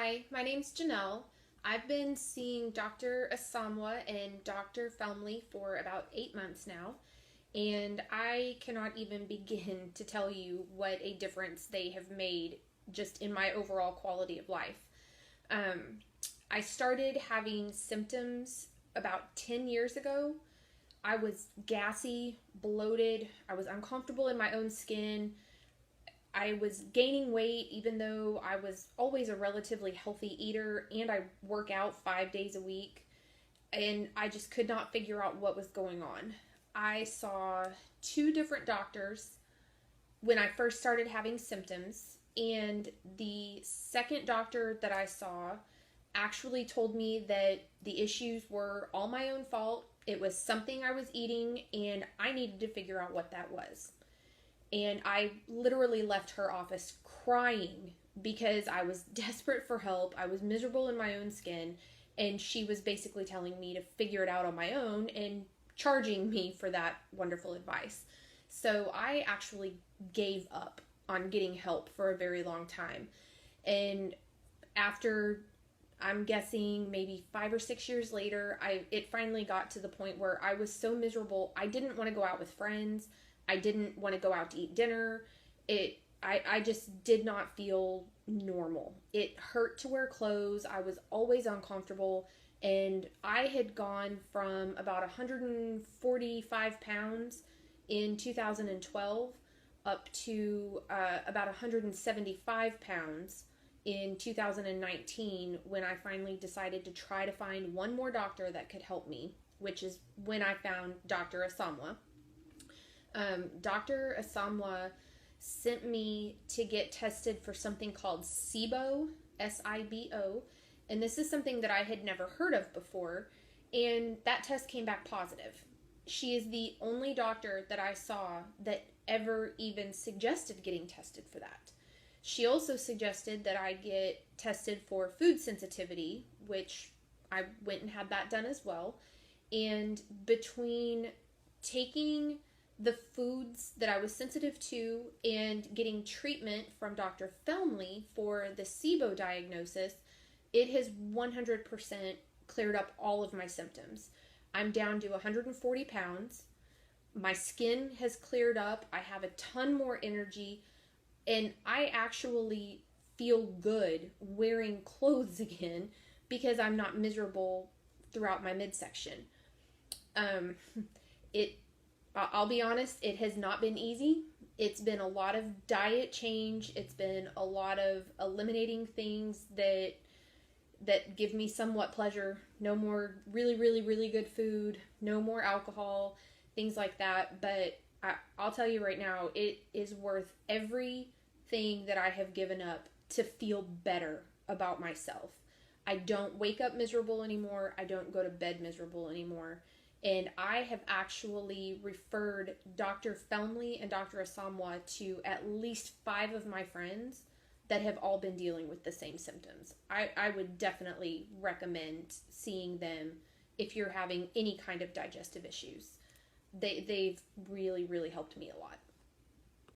Hi, my name's Janelle. I've been seeing Dr. Asamoah and Dr. Felmley for about 8 months now, and I cannot even begin to tell you what a difference they have made just in my overall quality of life. Um, I started having symptoms about 10 years ago. I was gassy, bloated, I was uncomfortable in my own skin. I was gaining weight even though I was always a relatively healthy eater and I work out 5 days a week. And I just could not figure out what was going on. I saw two different doctors when I first started having symptoms. And the second doctor that I saw actually told me that the issues were all my own fault. It was something I was eating and I needed to figure out what that was. And I literally left her office crying because I was desperate for help. I was miserable in my own skin, and she was basically telling me to figure it out on my own and charging me for that wonderful advice. So I actually gave up on getting help for a very long time. And after, I'm guessing maybe 5 or 6 years later, it finally got to the point where I was so miserable. I didn't want to go out with friends. I didn't want to go out to eat dinner. I just did not feel normal. It hurt to wear clothes. I was always uncomfortable. And I had gone from about 145 pounds in 2012 up to about 175 pounds in 2019 when I finally decided to try to find one more doctor that could help me, which is when I found Dr. Asamoah. Dr. Asamoah sent me to get tested for something called SIBO, SIBO, and this is something that I had never heard of before, and that test came back positive. She is the only doctor that I saw that ever even suggested getting tested for that. She also suggested that I get tested for food sensitivity, which I went and had that done as well, and between taking the foods that I was sensitive to and getting treatment from Dr. Felmley for the SIBO diagnosis, it has 100% cleared up all of my symptoms. I'm down to 140 pounds. My skin has cleared up. I have a ton more energy. And I actually feel good wearing clothes again because I'm not miserable throughout my midsection. Um, I'll be honest, it has not been easy. It's been a lot of diet change. It's been a lot of eliminating things that give me somewhat pleasure. No more really, really, really good food. No more alcohol, things like that. But I'll tell you right now, it is worth everything that I have given up to feel better about myself. I don't wake up miserable anymore. I don't go to bed miserable anymore. And I have actually referred Dr. Felmley and Dr. Asamoah to at least 5 of my friends that have all been dealing with the same symptoms. I would definitely recommend seeing them if you're having any kind of digestive issues. They've really, really helped me a lot.